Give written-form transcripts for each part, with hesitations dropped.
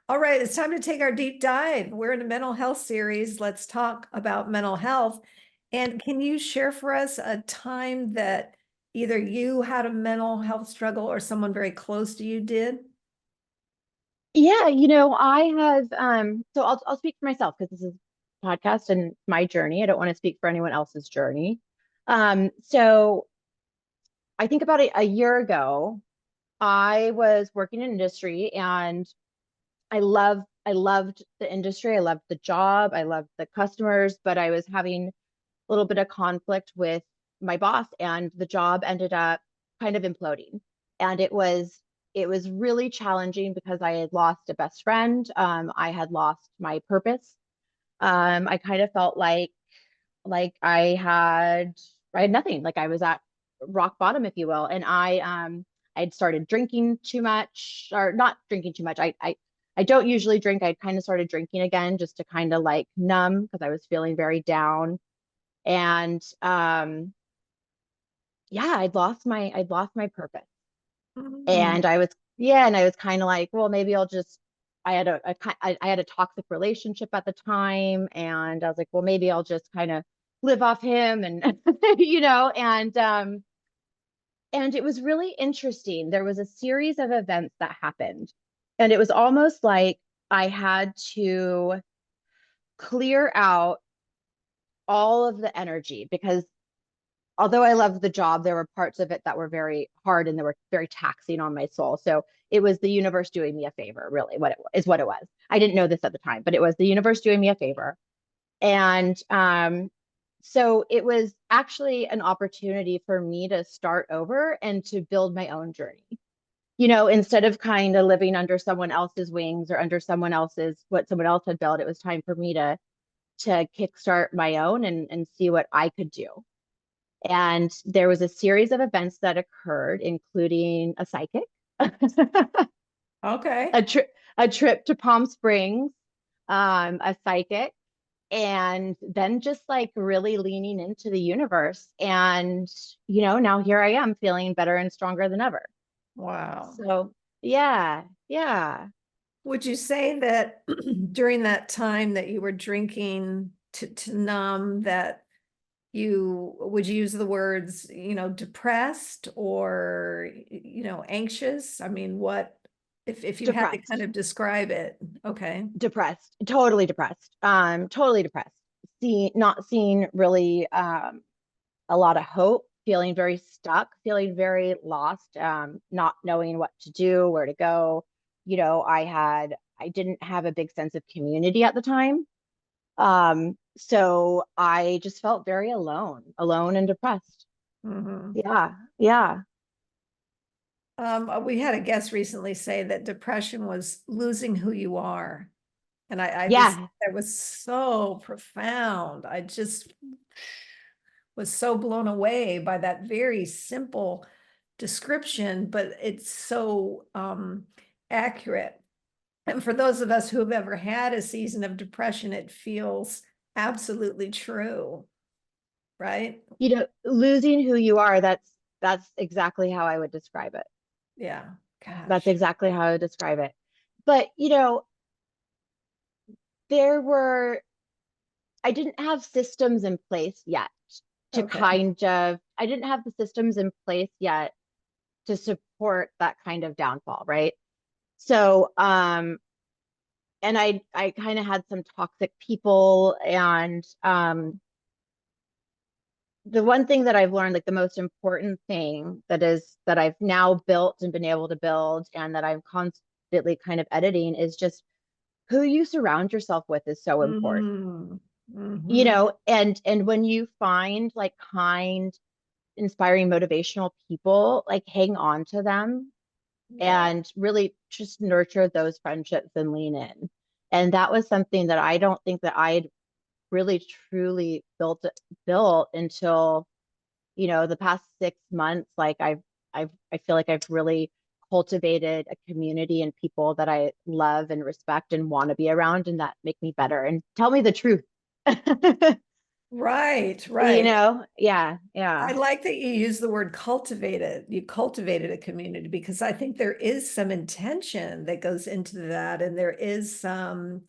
All right, it's time to take our deep dive. We're in a mental health series. Let's talk about mental health. And can you share for us a time that either you had a mental health struggle or someone very close to you did? Yeah, I have so I'll speak for myself because this is a podcast and my journey. I don't want to speak for anyone else's journey. So I think about a year ago, I was working in industry and I loved the industry. I loved the job. I loved the customers, but I was having a little bit of conflict with my boss and the job ended up kind of imploding. And it was really challenging because I had lost a best friend. I had lost my purpose. I kind of felt like I had nothing, like I was at rock bottom, if you will. And I'd started drinking too much, or not drinking too much. I don't usually drink. I kind of started drinking again just to kind of like numb because I was feeling very down. And yeah, I'd lost my purpose. Mm, And I was kind of like, well, maybe I'll just I had a toxic relationship at the time, and I was like, well, maybe I'll just kind of live off him and and it was really interesting. There was a series of events that happened, and it was almost like I had to clear out all of the energy because although I loved the job, there were parts of it that were very hard and they were very taxing on my soul. So it was the universe doing me a favor, really, what it was. I didn't know this at the time, but it was the universe doing me a favor. And so it was actually an opportunity for me to start over and to build my own journey. Instead of kind of living under someone else's wings or under someone else's what someone else had built, it was time for me to kickstart my own and see what I could do. And there was a series of events that occurred, including a psychic, okay. a trip, a trip to Palm Springs, a psychic, and then just like really leaning into the universe. And, now here I am feeling better and stronger than ever. Wow. So, yeah, yeah, Would you say that during that time that you were drinking to numb, that you would you use the words, depressed or, anxious? I mean, what if you had to kind depressed, of describe it? Okay. depressed, totally depressed. Not seeing really a lot of hope, feeling very stuck, feeling very lost, not knowing what to do, where to go. I didn't have a big sense of community at the time. So I just felt very alone and depressed. Mhm. Yeah, yeah, We had a guest recently say that depression was losing who you are. And I just, yeah. that was so profound. I just was so blown away by that very simple description, but it's so accurate. And for those of us who have ever had a season of depression, it feels absolutely true, right? Losing who you are, that's exactly how I would describe it. Yeah, That's gosh. exactly how I would describe it. But, there were I didn't have systems in place yet Okay. I didn't have the systems in place yet to support that kind of downfall, right? So, and I kind of had some toxic people, and the one thing that I've learned, like the most important thing that I've now built and been able to build, and that I'm constantly kind of editing, is just who you surround yourself with is so important. Mm-hmm. Mm-hmm. And when you find like kind, inspiring, motivational people, like hang on to them Yeah. and really just nurture those friendships and lean in. And that was something that I don't think that I'd really truly built until, the past 6 months. Like I feel like I've really cultivated a community and people that I love and respect and want to be around and that make me better and tell me the truth. Right, You right. know? Yeah, I yeah. like that you use the word cultivated. You cultivated a community because I think there is some intention that goes into that, and there is some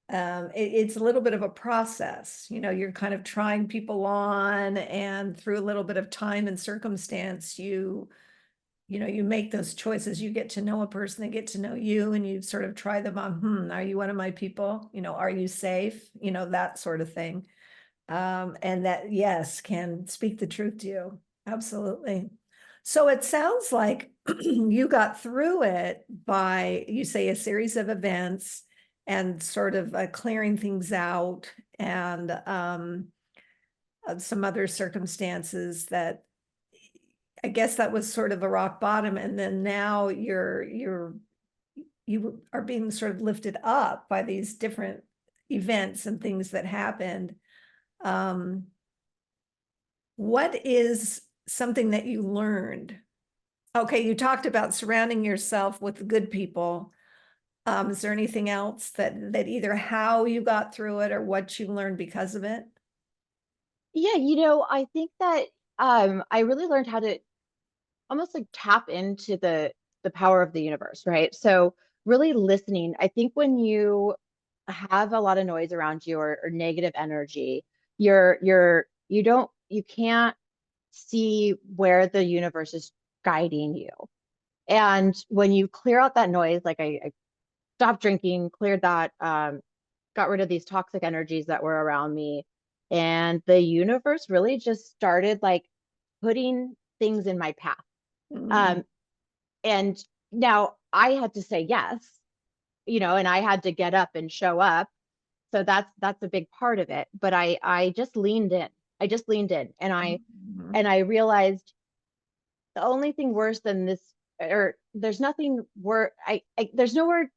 it's a little bit of a process. You know, you're kind of trying people on, and through a little bit of time and circumstance, you know, you make those choices. You get to know a person, they get to know you, and you sort of try them on, are you one of my people? You know, are you safe? You know, that sort of thing. And that, yes, can speak the truth to you. Absolutely. So it sounds like you got through it by, you say, a series of events and sort of clearing things out, and some other circumstances that I guess that was sort of a rock bottom. And then now you are being sort of lifted up by these different events and things that happened. Um, what is something that you learned? Okay, you talked about surrounding yourself with good people. Is there anything else that either how you got through it or what you learned because of it? Yeah, I think that I really learned how to almost like tap into the power of the universe, right? So really listening. I think when you have a lot of noise around you, or negative energy, you can't see where the universe is guiding you. And when you clear out that noise, like I stopped drinking, cleared that, got rid of these toxic energies that were around me, and the universe really just started like putting things in my path. Mm, Um, and now I had to say yes, and I had to get up and show up. So that's a big part of it. But I just leaned in. I just leaned in, and mhm. I realized the only thing worse than this, or there's nothing worse. There's nowhere,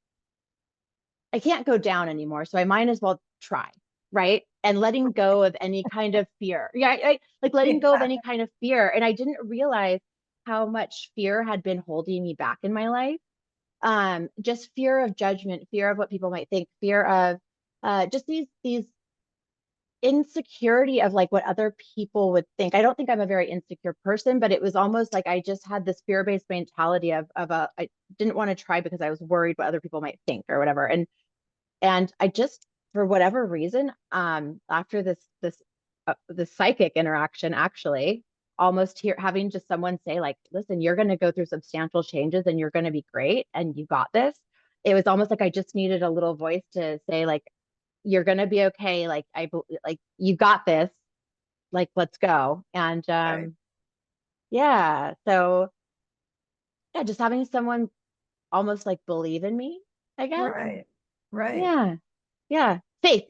I can't go down anymore. So I might as well try, right? And letting go of any kind of fear. Yeah, like letting go of Yeah, any kind of fear. And I didn't realize how much fear had been holding me back in my life. Just fear of judgment, fear of what people might think, fear of just these insecurity of like what other people would think. I don't think I'm a very insecure person, but it was almost like I just had this fear-based mentality of I didn't want to try because I was worried what other people might think or whatever. And I just, for whatever reason, after this psychic interaction, actually, almost here having just someone say like, listen, you're going to go through substantial changes and you're going to be great and you got this. It was almost like I just needed a little voice to say like, you're going to be okay. Like like you got this. Like let's go. And right, yeah, so yeah, just having someone almost like believe in me, I guess. right, right. Yeah, yeah. Faith.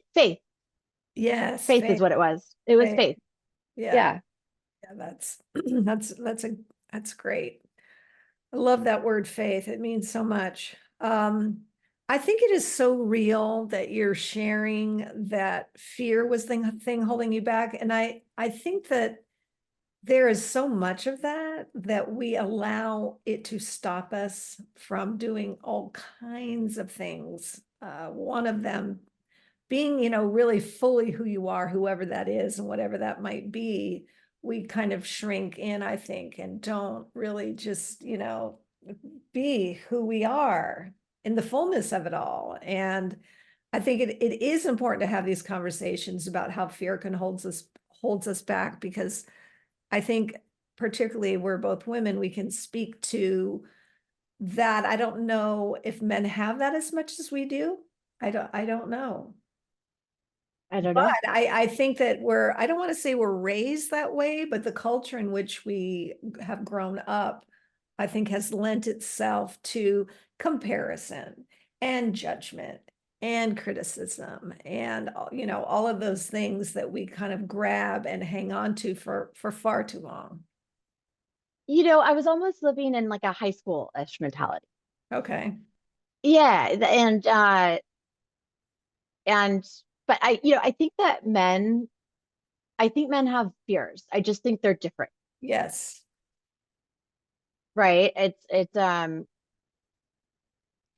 Yes, Faith is faith, what it was. It was faith. faith. Yeah, Yeah, yeah, that's that's great. I love that word faith. It means so much. I think it is so real that you're sharing that fear was the thing holding you back. And I think that there is so much of that that we allow it to stop us from doing all kinds of things. One of them being, you know, really fully who you are, whoever that is, and whatever that might be. We kind of shrink in, I think, and don't really just, you know, be who we are in the fullness of it all. And I think it is important to have these conversations about how fear can holds us back, because I think particularly we're both women, we can speak to that. I don't know if men have that as much as we do. I don't know. I don't But know. I think that I don't want to say we're raised that way, but the culture in which we have grown up, I think has lent itself to comparison and judgment and criticism and, you know, all of those things that we kind of grab and hang on to for far too long. I was almost living in like a high school-ish mentality. Okay. Yeah, and but I think that I think men have fears. I just think they're different, Yes. right? It's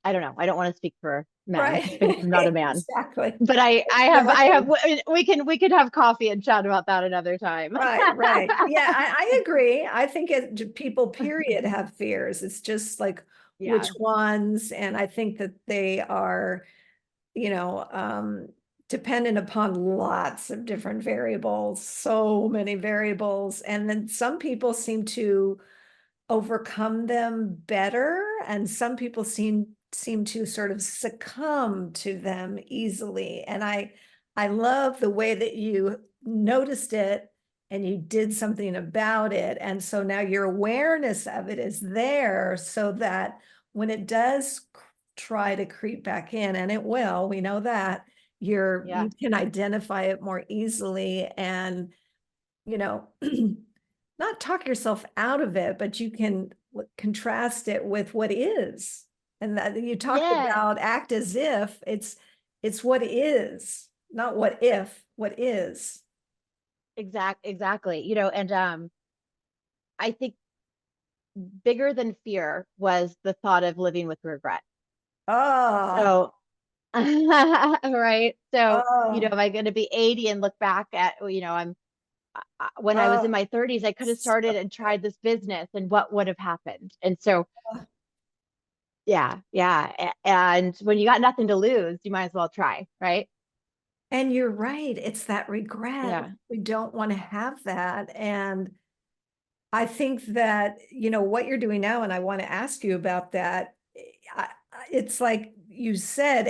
I don't know. I don't want to speak for men Right. because I'm not a man. Exactly. But I Exactly. have, we could have coffee and chat about that another time. Right, right. Yeah, I agree. I think people, period, have fears. It's just like which Yeah. ones, and I think that they are, you know, dependent upon lots of different variables, so many variables, and then some people seem to overcome them better, and some people seem to sort of succumb to them easily. And I love the way that you noticed it and you did something about it, and so now your awareness of it is there, so that when it does try to creep back in, and it will, we know that, Yeah. you can identify it more easily, and you know, not talk yourself out of it, but you can contrast it with what is. And that you talked Yeah. about act as if it's what is, not what if, what is. Exactly. You know, and I think bigger than fear was the thought of living with regret. Oh, So, right. So, oh, am I going to be 80 and look back at, when I was in oh, my 30s, I could have so started and good. tried this business and what would have happened. And so, yeah, yeah. And when you got nothing to lose, you might as well try, right? And you're right. It's that regret. Yeah. We don't want to have that. And I think that, what you're doing now, and I want to ask you about that. It's like you said,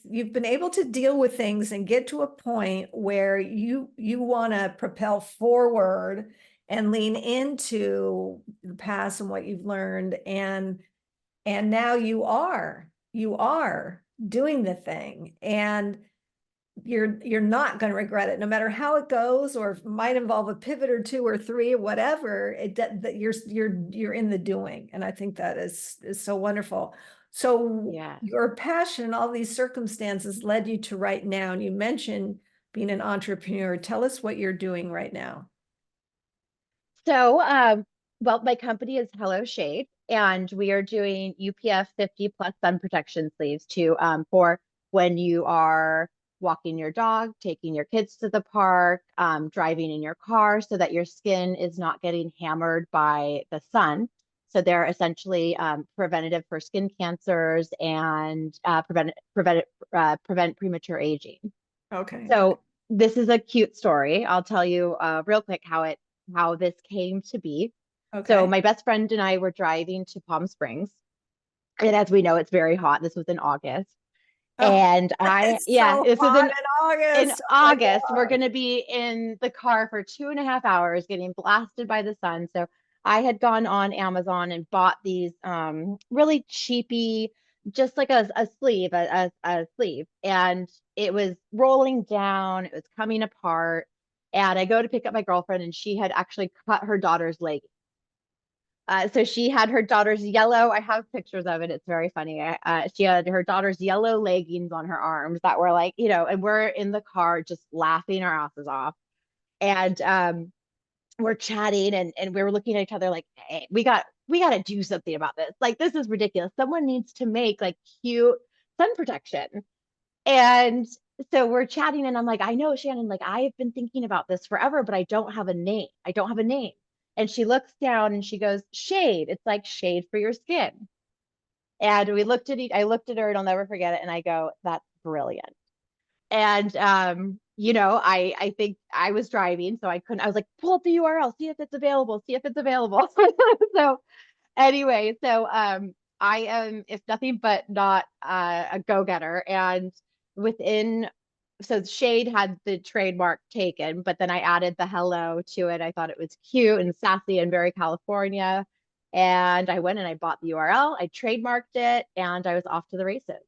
you've been able to deal with things and get to a point where you want to propel forward and lean into the past and what you've learned. And now you are doing the thing. And you're not going to regret it no matter how it goes, or it might involve a pivot or two or three or whatever. That you're in the doing, and I think that is so wonderful. So Yeah. your passion and all these circumstances led you to right now, and you mentioned being an entrepreneur. Tell us what you're doing right now. So, well, my company is Hello Shade, and we are doing UPF 50 plus sun protection sleeves to for when you are walking your dog, taking your kids to the park, driving in your car, so that your skin is not getting hammered by the sun. So they're essentially preventative for skin cancers and prevent premature aging. Okay. Okay. So this is a cute story. I'll tell you real quick how this came to be. So Okay. my best friend and I were driving to Palm Springs, and as we know, it's very hot. This was in August, Oh, and it's so this was hot in in in August. Oh my August. We're gosh. going to be in the car for 2.5 hours, getting blasted by the sun. So I had gone on Amazon and bought these really cheapy, just like a sleeve, a sleeve, and it was rolling down. It was coming apart. And I go to pick up my girlfriend, and she had actually cut her daughter's leg. So she had her daughter's yellow. I have pictures of it. It's very funny. She had her daughter's yellow leggings on her arms that were like, and we're in the car just laughing our asses off. And we're chatting, and we were looking at each other like, hey, we got to do something about this. Like, this is ridiculous. Someone needs to make like cute sun protection. And so we're chatting, and I'm like, I know, Shannon, like, I have been thinking about this forever, but I don't have a name. I don't have a name. And she looks down and she goes, Shade. It's like shade for your skin. And I looked at her, and I'll never forget it. And I go, that's brilliant. And I think I was driving, so I was like, pull up the URL, see if it's available, see if it's available. So anyway, I am, if nothing but not a go-getter. And within, so Shade had the trademark taken, but then I added the hello to it. I thought it was cute and sassy and very California. And I went and I bought the URL, I trademarked it, and I was off to the races.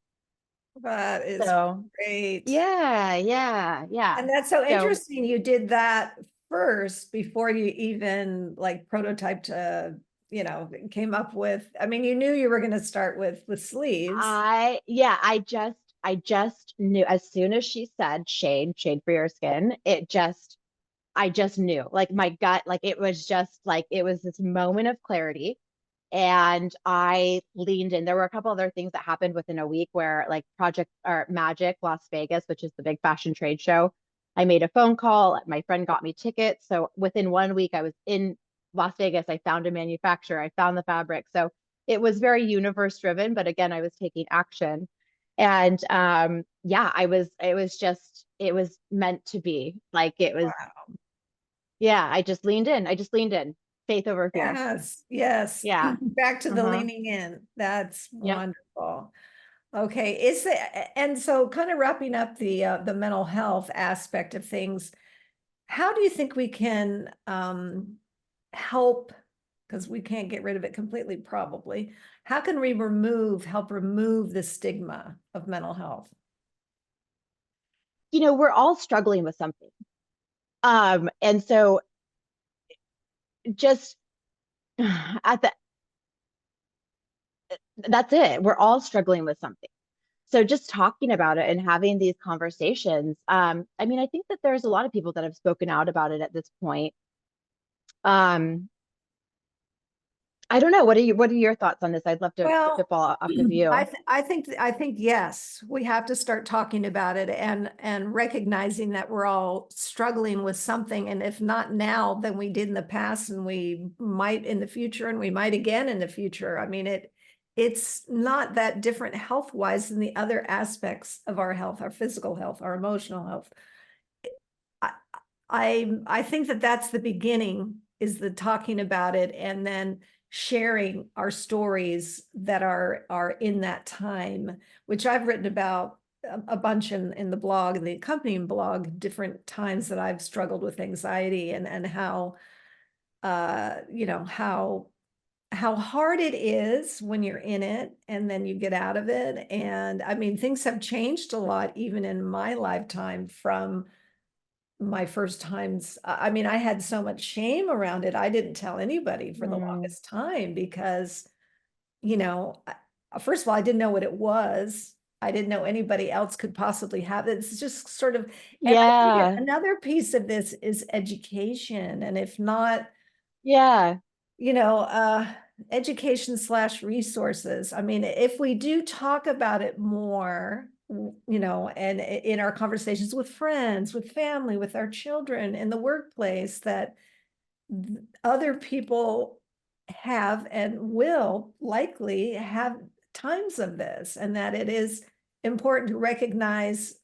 That is So great. yeah, yeah, yeah. And that's so So interesting. You did that first before you even like prototyped, came up with, I mean, you knew you were going to start with sleeves. yeah, I just knew as soon as she said shade for your skin, I just knew. Like my gut, like it was just like it was this moment of clarity. and I leaned in. There were a couple other things that happened within a week where, like, Project or Magic Las Vegas, which is the big fashion trade show, I made a phone call. My friend got me tickets. So within 1 week, I was in Las Vegas. I found a manufacturer, I found the fabric. So it was very universe driven, but again, I was taking action. And yeah, it was meant to be. Like, it was, Wow. yeah, I just leaned in. I just leaned in. Faith over fear. Yes, yes. Yeah. Back to the Uh-huh. leaning in. That's Yep. wonderful. Okay, and so kind of wrapping up the mental health aspect of things, how do you think we can help, because we can't get rid of it completely probably. How can we help remove the stigma of mental health? We're all struggling with something. And so just at the that's it. We're all struggling with something. So just talking about it and having these conversations. I mean, I think that there's a lot of people that have spoken out about it at this point. Um, I don't know. What are your thoughts on this? I'd love to Well, spitball off of you. I think yes, we have to start talking about it and recognizing that we're all struggling with something, and if not now, then we did in the past, and we might in the future, and we might again in the future. I mean, it's not that different health wise than the other aspects of our health, our physical health, our emotional health. I I think that that's the beginning, is the talking about it, and then sharing our stories that are in that time, which I've written about a bunch in the blog and the accompanying blog, different times that I've struggled with anxiety, and how how hard it is when you're in it and then you get out of it. And I mean, things have changed a lot even in my lifetime from my first times. I mean, I had so much shame around it. I didn't tell anybody for the Mm, longest time because, first of all, I didn't know what it was. I didn't know anybody else could possibly have it. It's just sort of, and I think yeah. another piece of this is education. And if not, Yeah. you know, education slash resources. I mean, if we do talk about it more, and in our conversations with friends, with family, with our children, in the workplace, that other people have and will likely have times of this, and that it is important to recognize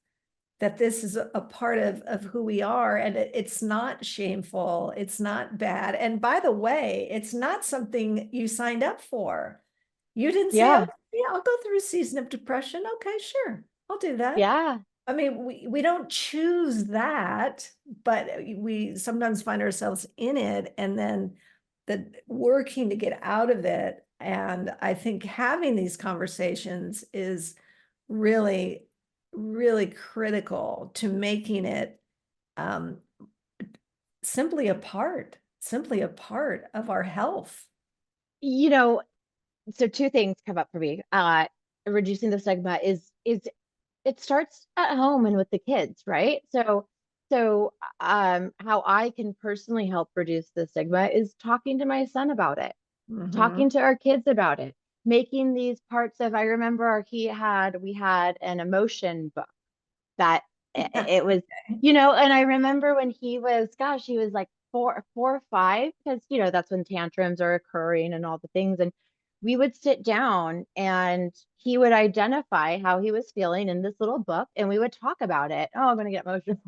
that this is a part of who we are, and it's not shameful, it's not bad. And by the way, it's not something you signed up for. You didn't say, oh Yeah. yeah, I'll go through a season of depression. Okay, sure, I'll do that. Yeah. I mean, we don't choose that, but we sometimes find ourselves in it, and then the working to get out of it. And I think having these conversations is really, really critical to making it um, simply a part of our health. You know, so two things come up for me. Reducing the stigma is it starts at home and with the kids, right? So how I can personally help reduce the stigma is talking to my son about it, Mhm. talking to our kids about it, making these parts of, I remember we had an emotion book that it was, and I remember when he was, gosh, he was like 4 or 5, because that's when tantrums are occurring and all the things. And we would sit down and he would identify how he was feeling in this little book, and we would talk about it. Oh, I'm gonna get emotional.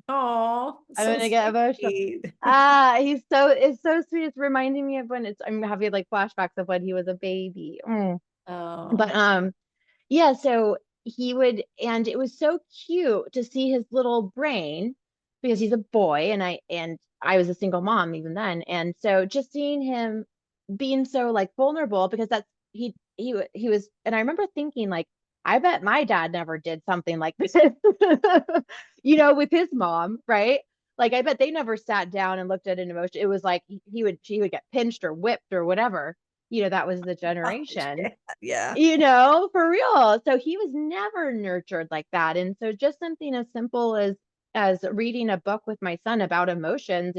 Oh, I'm so gonna get emotional. sweet. It's so sweet. It's reminding me of when I'm having like flashbacks of when he was a baby. But Oh, yeah, so he would, and it was so cute to see his little brain, because he's a boy, and I was a single mom even then. And so just seeing him being so like vulnerable, because that's he was, and I remember thinking, like, I bet my dad never did something like this, with his mom, right? Like, I bet they never sat down and looked at an emotion. It was like she would get pinched or whipped or whatever. That was the gosh, generation, yeah, yeah. for real. So he was never nurtured like that. And so just something as simple as reading a book with my son about emotions,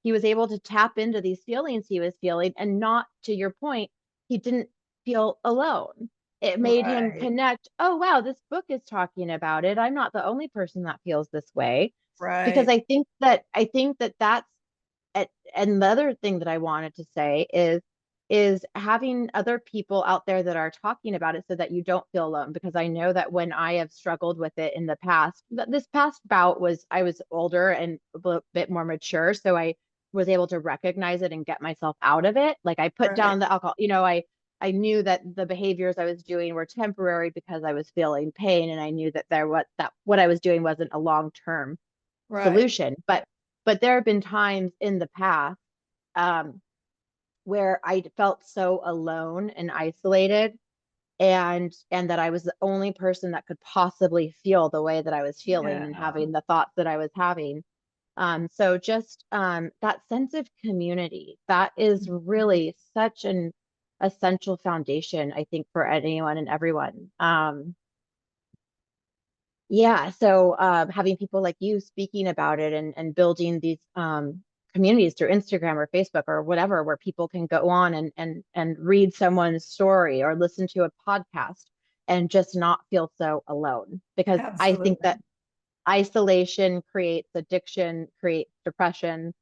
he was able to tap into these feelings he was feeling, and not, to your point, he didn't feel alone. It made him Right, connect, oh wow, this book is talking about it. I'm not the only person that feels this way. Because right, I think that that's and the other thing that I wanted to say is having other people out there that are talking about it so that you don't feel alone. Because I know that when I have struggled with it in the past, this past bout was I was older and a bit more mature, so I was able to recognize it and get myself out of it. Like I put right, down the alcohol, I knew that the behaviors I was doing were temporary because I was feeling pain, and I knew that what I was doing wasn't a long-term right. solution. But there have been times in the past um, where I felt so alone and isolated, and that I was the only person that could possibly feel the way that I was feeling and Yeah, having the thoughts that I was having. So just that sense of community, that is really such an essential foundation, I think, for anyone and everyone. Yeah, so having people like you speaking about it and building these communities through Instagram or Facebook or whatever, where people can go on and read someone's story or listen to a podcast and just not feel so alone. Because I think absolutely. that isolation creates addiction, creates depression,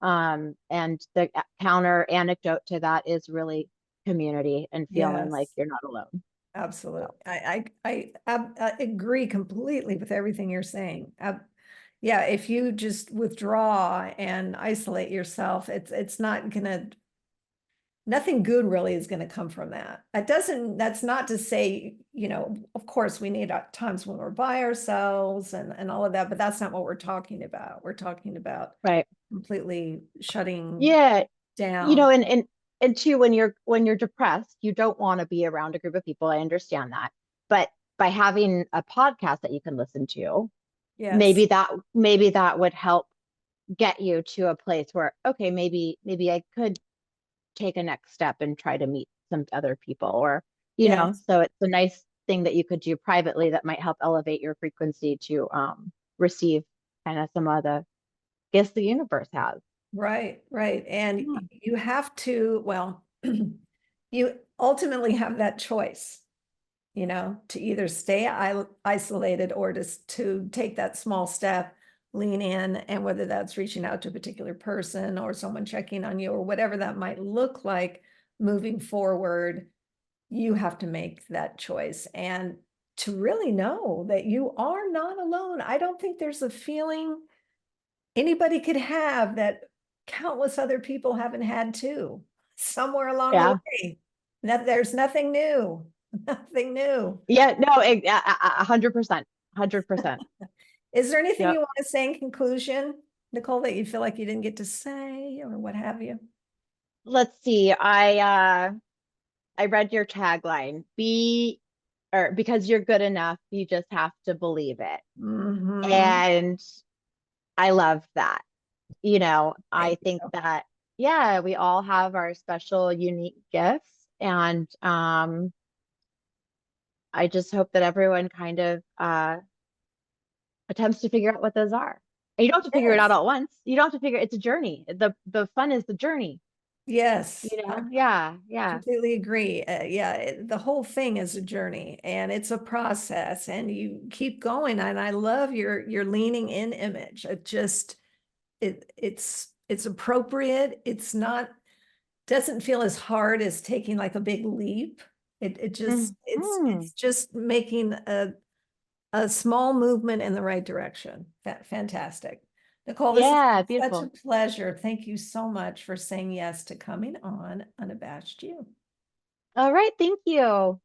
and the counter anecdote to that is really community and feeling like Yes, you're not alone. So, absolutely. I agree completely with everything you're saying. Yeah, if you just withdraw and isolate yourself, it's not gonna, nothing good really is gonna come from that. That's not to say, of course, we need times when we're by ourselves and all of that, but that's not what we're talking about. We're talking about right. completely shutting Yeah, you down. know, and two, when you're depressed, you don't want to be around a group of people. I understand that. But by having a podcast that you can listen to, Yes, maybe that would help get you to a place where, okay, maybe I could take a next step and try to meet some other people, or yes, so it's a nice thing that you could do privately that might help elevate your frequency to receive kind of some of the gifts the universe has. right, right. And Yeah. you have to, well, you ultimately have that choice, to either stay isolated or to take that small step, lean in, and whether that's reaching out to a particular person or someone checking on you or whatever that might look like moving forward, you have to make that choice. And to really know that you are not alone. I don't think there's a feeling anybody could have that countless other people haven't had too, somewhere along the Yeah. way. That there's nothing new, nothing new. Yeah, no, 100%, 100%. Is there anything Yep. you want to say in conclusion, Nicole, that you feel like you didn't get to say or what have you? Let's see. I read your tagline. Or because you're good enough, you just have to believe it. Hmm. And I love that. I Thank think you. that, yeah, we all have our special, unique gifts. And I just hope that everyone kind of attempts to figure out what those are. And you don't have to figure it out Yes. at once. You don't have to figure it's a journey. The fun is the journey, Yes, I Yeah, yeah. completely agree. Yeah, the whole thing is a journey and it's a process and you keep going. And I love your leaning in image. It's appropriate. It's not, doesn't feel as hard as taking like a big leap. It just Mhm. it's just making a small movement in the right direction. Fantastic. Nicole, this has Yeah, been such a beautiful. pleasure. Thank you so much for saying yes to coming on Unabashed You. All right, thank you.